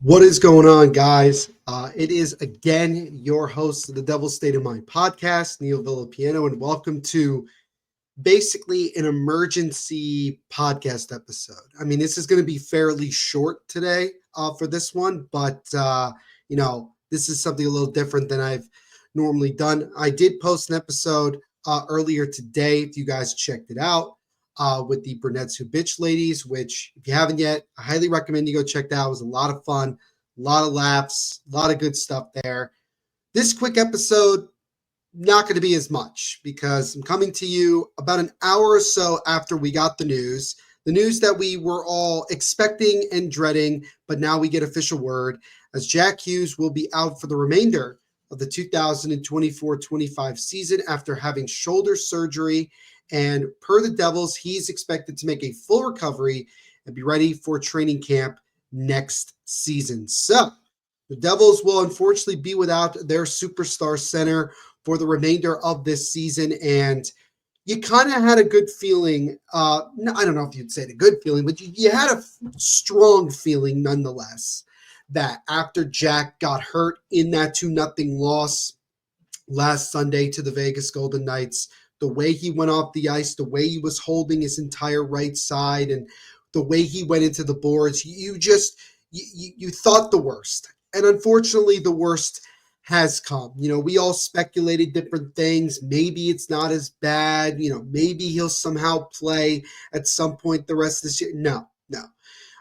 What is going on, guys? It is again your host of the Devil's State of Mind podcast, Neil Villapiano, and welcome to basically an emergency podcast episode. I mean, this is going to be fairly short today for this one, but this is something a little different than I've normally done. I did post an episode earlier today, if you guys checked it out, with the Burnett's Who Bitch Ladies, which, if you haven't yet, I highly recommend you go check that out. It was a lot of fun, a lot of laughs, a lot of good stuff there. This quick episode, not going to be as much because I'm coming to you about an hour or so after we got the news that we were all expecting and dreading, but now we get official word as Jack Hughes will be out for the remainder of the 2024-25 season after having shoulder surgery. And per the Devils, he's expected to make a full recovery and be ready for training camp next season. So the Devils will unfortunately be without their superstar center for the remainder of this season. And you kind of had a good feeling. I don't know if you'd say a good feeling, but you had a strong feeling nonetheless that after Jack got hurt in that 2-0 loss last Sunday to the Vegas Golden Knights, the way he went off the ice, the way he was holding his entire right side, and the way he went into the boards, you thought the worst. And unfortunately, the worst has come. We all speculated different things. Maybe it's not as bad. Maybe he'll somehow play at some point the rest of this year. No.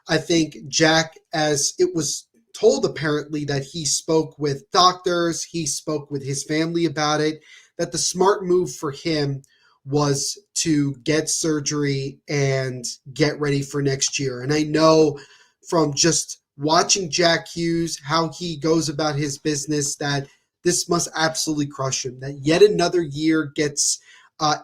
I think Jack, as it was told apparently that he spoke with doctors, he spoke with his family about it, that the smart move for him was to get surgery and get ready for next year. And I know from just watching Jack Hughes, how he goes about his business, that this must absolutely crush him, that yet another year gets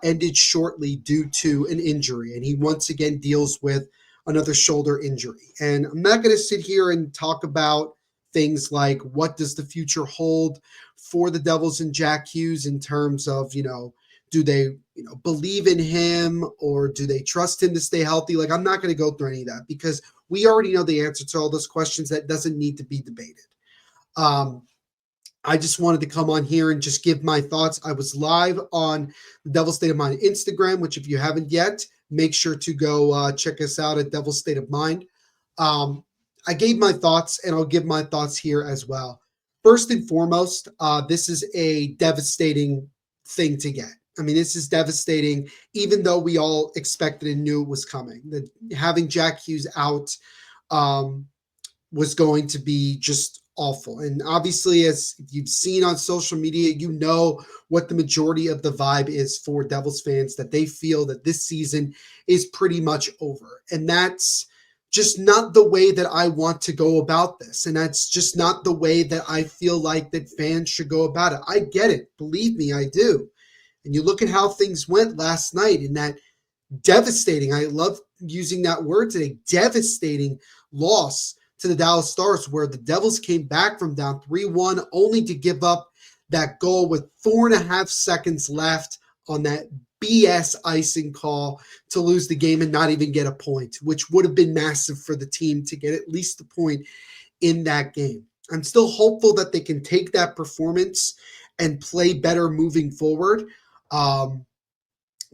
ended shortly due to an injury. And he once again deals with another shoulder injury. And I'm not going to sit here and talk about things like what does the future hold for the Devils and Jack Hughes in terms of, do they, believe in him or do they trust him to stay healthy? Like, I'm not going to go through any of that because we already know the answer to all those questions. That doesn't need to be debated. I just wanted to come on here and just give my thoughts. I was live on the Devil's State of Mind Instagram, which if you haven't yet, make sure to go check us out at Devil's State of Mind. I gave my thoughts, and I'll give my thoughts here as well. First and foremost, this is a devastating thing to get. I mean, this is devastating, even though we all expected and knew it was coming. Having Jack Hughes out was going to be just awful. And obviously, as you've seen on social media, you know what the majority of the vibe is for Devils fans, that they feel that this season is pretty much over. And that's just not the way that I want to go about this. And that's just not the way that I feel like that fans should go about it. I get it. Believe me, I do. And you look at how things went last night in that devastating, I love using that word today, devastating loss to the Dallas Stars, where the Devils came back from down 3-1 only to give up that goal with 4.5 seconds left on that BS icing call to lose the game and not even get a point, which would have been massive for the team to get at least a point in that game. I'm still hopeful that they can take that performance and play better moving forward.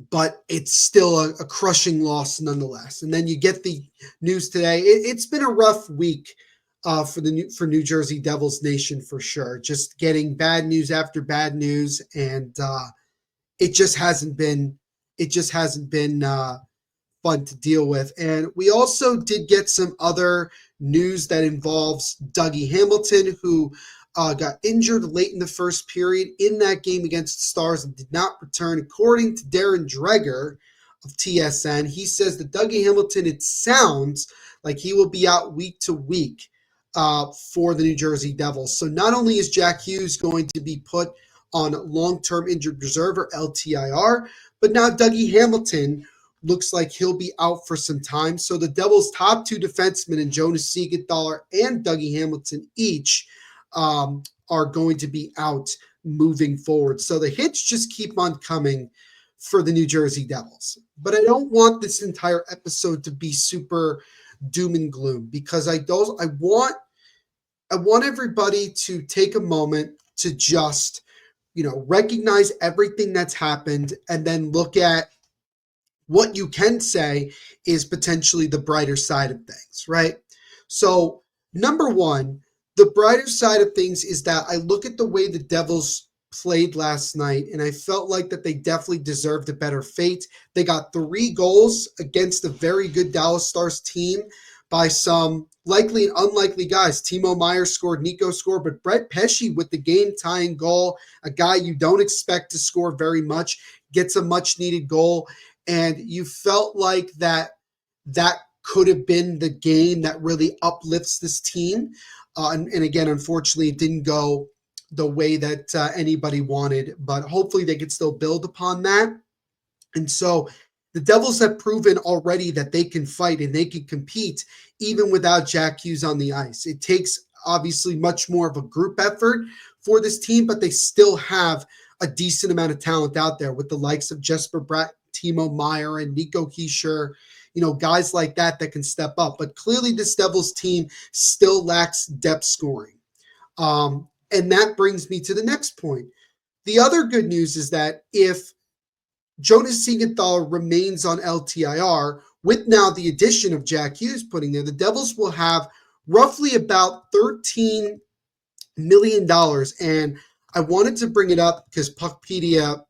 But it's still a crushing loss nonetheless. And then you get the news today. It's been a rough week for New Jersey Devils Nation for sure. Just getting bad news after bad news, and it just hasn't been fun to deal with. And we also did get some other news that involves Dougie Hamilton, who got injured late in the first period in that game against the Stars and did not return. According to Darren Dreger of TSN, he says that Dougie Hamilton, it sounds like he will be out week to week for the New Jersey Devils. So not only is Jack Hughes going to be put on long-term injured reserve or LTIR, but now Dougie Hamilton looks like he'll be out for some time. So the Devils' top two defensemen in Jonas Siegenthaler and Dougie Hamilton each are going to be out moving forward. So the hits just keep on coming for the New Jersey Devils. But I don't want this entire episode to be super doom and gloom because I want I want everybody to take a moment to just, recognize everything that's happened and then look at what you can say is potentially the brighter side of things, right? So, number one, the brighter side of things is that I look at the way the Devils played last night, and I felt like that they definitely deserved a better fate. They got 3 goals against a very good Dallas Stars team by some likely and unlikely guys. Timo Meier scored, Nico scored, but Brett Pesce with the game tying goal, a guy you don't expect to score very much, gets a much needed goal, and you felt like that could have been the game that really uplifts this team. And again, unfortunately, it didn't go the way that anybody wanted, but hopefully they could still build upon that. And so the Devils have proven already that they can fight and they can compete even without Jack Hughes on the ice. It takes obviously much more of a group effort for this team, but they still have a decent amount of talent out there with the likes of Jesper Bratt, Timo Meier, and Nico Hischier, guys like that can step up. But clearly this Devils team still lacks depth scoring. And that brings me to the next point. The other good news is that if Jonas Siegenthaler remains on LTIR, with now the addition of Jack Hughes putting there, the Devils will have roughly about $13 million. And I wanted to bring it up because Puckpedia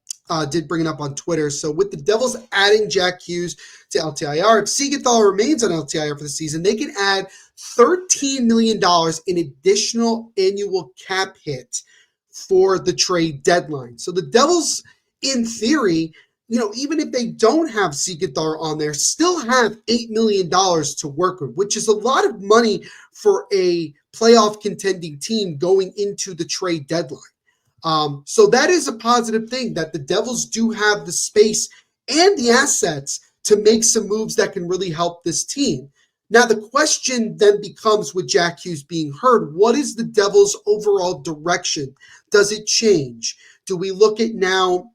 did bring it up on Twitter. So with the Devils adding Jack Hughes to LTIR, if Siegenthaler remains on LTIR for the season, they can add $13 million in additional annual cap hit for the trade deadline. So the Devils, in theory, even if they don't have Siegenthaler on there, still have $8 million to work with, which is a lot of money for a playoff contending team going into the trade deadline. So that is a positive thing, that the Devils do have the space and the assets to make some moves that can really help this team. Now, the question then becomes, with Jack Hughes being hurt, what is the Devils' overall direction? Does it change? Do we look at now,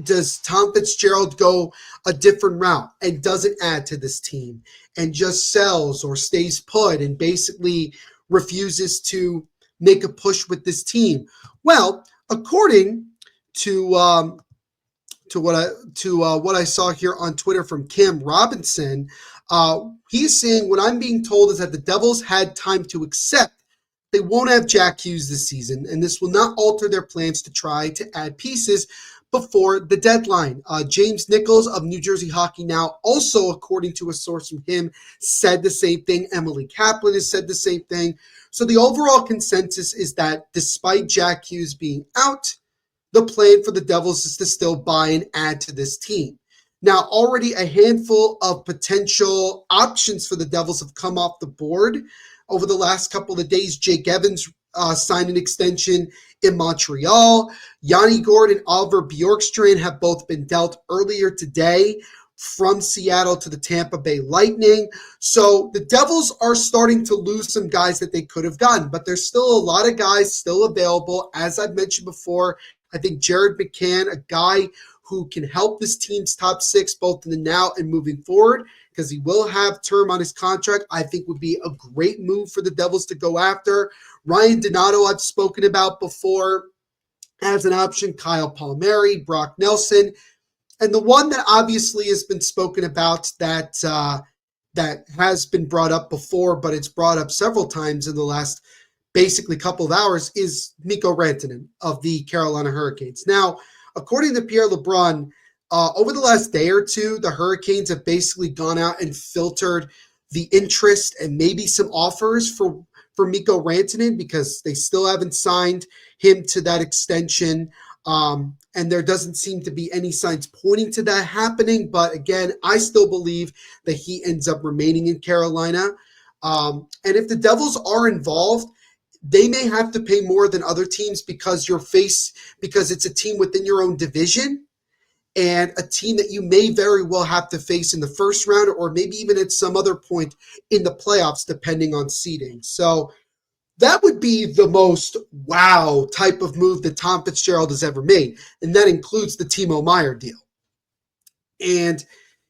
does Tom Fitzgerald go a different route and doesn't add to this team and just sells or stays put and basically refuses to make a push with this team? Well, according to what I saw here on Twitter from Cam Robinson, he's saying, what I'm being told is that the Devils had time to accept they won't have Jack Hughes this season, and this will not alter their plans to try to add pieces before the deadline. James Nichols of New Jersey Hockey Now, also according to a source from him, said the same thing. Emily Kaplan has said the same thing. So the overall consensus is that despite Jack Hughes being out, the plan for the Devils is to still buy and add to this team. Now, already a handful of potential options for the Devils have come off the board over the last couple of days. Jake Evans signed an extension in Montreal. Yanni Gordon and Oliver Bjorkstrand have both been dealt earlier today from Seattle to the Tampa Bay Lightning. So the Devils are starting to lose some guys that they could have gotten, but there's still a lot of guys still available. As I've mentioned before, I think Jared McCann, a guy who can help this team's top six both in the now and moving forward, because he will have term on his contract, I think would be a great move for the Devils to go after. Ryan Donato, I've spoken about before as an option. Kyle Palmieri, Brock Nelson. And the one that obviously has been spoken about that has been brought up before, but it's brought up several times in the last basically couple of hours, is Mikko Rantanen of the Carolina Hurricanes. Now, according to Pierre LeBrun, over the last day or two, the Hurricanes have basically gone out and filtered the interest and maybe some offers for Mikko Rantanen, because they still haven't signed him to that extension. And there doesn't seem to be any signs pointing to that happening. But again, I still believe that he ends up remaining in Carolina. And if the Devils are involved, they may have to pay more than other teams because it's a team within your own division and a team that you may very well have to face in the first round or maybe even at some other point in the playoffs, depending on seeding. So that would be the most wow type of move that Tom Fitzgerald has ever made. And that includes the Timo Meier deal. And,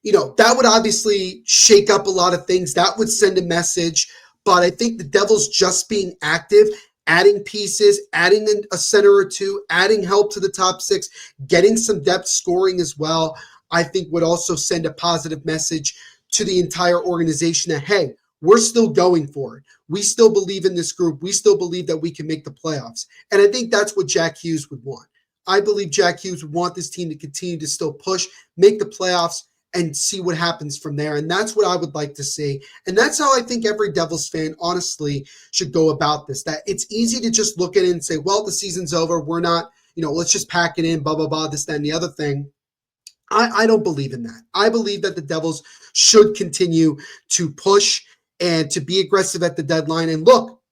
that would obviously shake up a lot of things. That would send a message. But I think the Devils just being active, adding pieces, adding a center or two, adding help to the top six, getting some depth scoring as well, I think would also send a positive message to the entire organization that, hey, we're still going for it. We still believe in this group. We still believe that we can make the playoffs. And I think that's what Jack Hughes would want. I believe Jack Hughes would want this team to continue to still push, make the playoffs, and see what happens from there. And that's what I would like to see. And that's how I think every Devils fan, honestly, should go about this. That it's easy to just look at it and say, well, the season's over. We're not, let's just pack it in, blah, blah, blah, this, that, and the other thing. I don't believe in that. I believe that the Devils should continue to push and to be aggressive at the deadline. And look,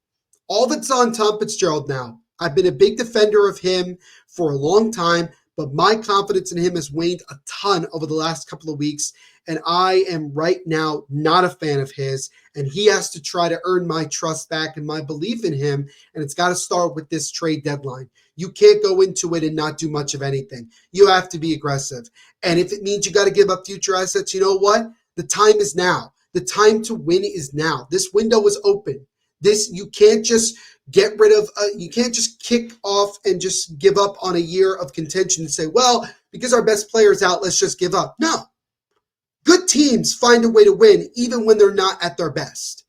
all that's on Tom Fitzgerald now. I've been a big defender of him for a long time, but my confidence in him has waned a ton over the last couple of weeks. And I am right now not a fan of his. And he has to try to earn my trust back and my belief in him. And it's got to start with this trade deadline. You can't go into it and not do much of anything. You have to be aggressive. And if it means you got to give up future assets, you know what? The time is now. The time to win is now. This window is open. You can't just get rid of, you can't just kick off and just give up on a year of contention and say, well, because our best player is out, let's just give up. No. Good teams find a way to win even when they're not at their best.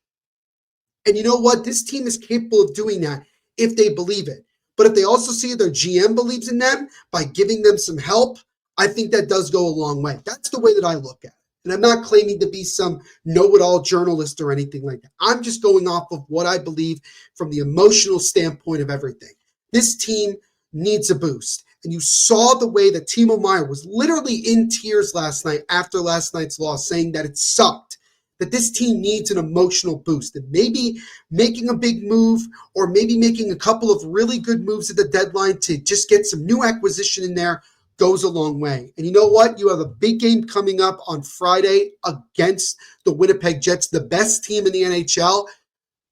And you know what? This team is capable of doing that if they believe it. But if they also see their GM believes in them by giving them some help, I think that does go a long way. That's the way that I look at it. And I'm not claiming to be some know-it-all journalist or anything like that. I'm just going off of what I believe from the emotional standpoint of everything. This team needs a boost. And you saw the way that Timo Meier was literally in tears last night after last night's loss, saying that it sucked, that this team needs an emotional boost. And maybe making a big move or maybe making a couple of really good moves at the deadline to just get some new acquisition in there goes a long way. And you know what? You have a big game coming up on Friday against the Winnipeg Jets, the best team in the NHL.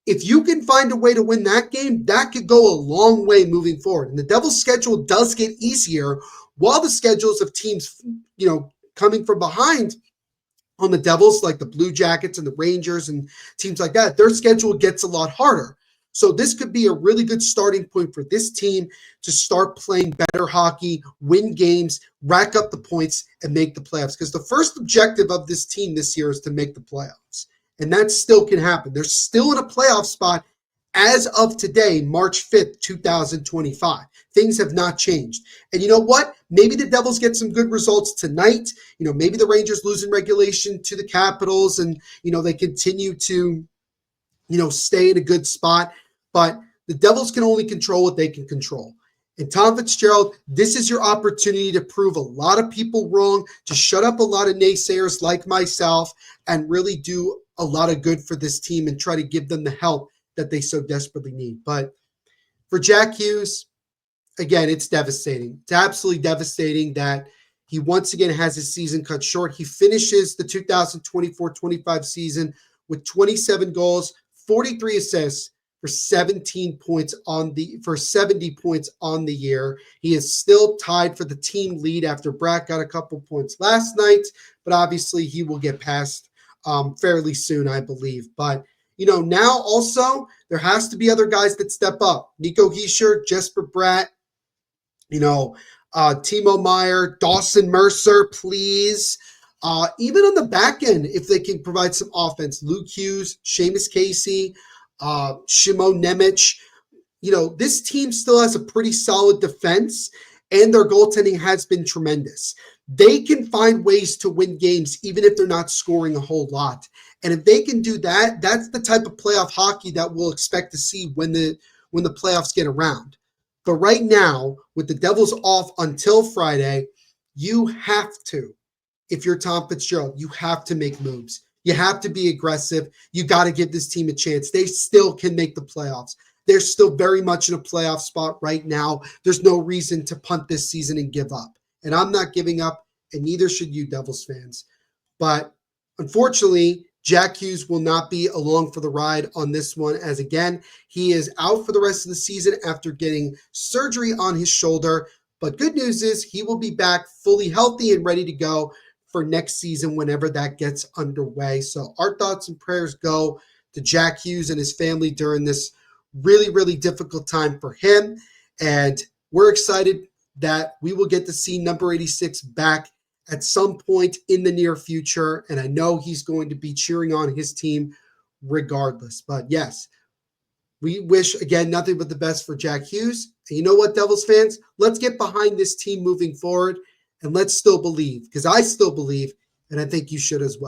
If you can find a way to win that game, that could go a long way moving forward. And the Devils' schedule does get easier while the schedules of teams, coming from behind on the Devils, like the Blue Jackets and the Rangers and teams like that, their schedule gets a lot harder. So this could be a really good starting point for this team to start playing better hockey, win games, rack up the points, and make the playoffs. Because the first objective of this team this year is to make the playoffs. And that still can happen. They're still in a playoff spot as of today, March 5th, 2025. Things have not changed. And you know what? Maybe the Devils get some good results tonight. Maybe the Rangers lose in regulation to the Capitals and, they continue to, stay in a good spot. But the Devils can only control what they can control. And Tom Fitzgerald, this is your opportunity to prove a lot of people wrong, to shut up a lot of naysayers like myself, and really do a lot of good for this team and try to give them the help that they so desperately need. But for Jack Hughes, again, it's devastating. It's absolutely devastating that he once again has his season cut short. He finishes the 2024-25 season with 27 goals, 43 assists, for 17 points for 70 points on the year. He is still tied for the team lead after Bratt got a couple points last night, but obviously he will get past fairly soon, I believe. But now also there has to be other guys that step up. Nico Hischier, Jesper Bratt, Timo Meier, Dawson Mercer, please. Even on the back end, if they can provide some offense, Luke Hughes, Seamus Casey, Shimon Nemec. This team still has a pretty solid defense, and their goaltending has been tremendous. They can find ways to win games even if they're not scoring a whole lot. And if they can do that, that's the type of playoff hockey that we'll expect to see when the playoffs get around. But right now, with the Devils off until Friday, you have to, if you're Tom Fitzgerald, you have to make moves. You have to be aggressive. You got to give this team a chance. They still can make the playoffs. They're still very much in a playoff spot right now. There's no reason to punt this season and give up. And I'm not giving up, and neither should you, Devils fans. But unfortunately, Jack Hughes will not be along for the ride on this one, as again, he is out for the rest of the season after getting surgery on his shoulder. But good news is he will be back fully healthy and ready to go for next season whenever that gets underway. So our thoughts and prayers go to Jack Hughes and his family during this really, really difficult time for him. And we're excited that we will get to see number 86 back at some point in the near future. And I know he's going to be cheering on his team regardless. But yes, we wish, again, nothing but the best for Jack Hughes. And you know what, Devils fans? Let's get behind this team moving forward, and let's still believe, because I still believe, and I think you should as well.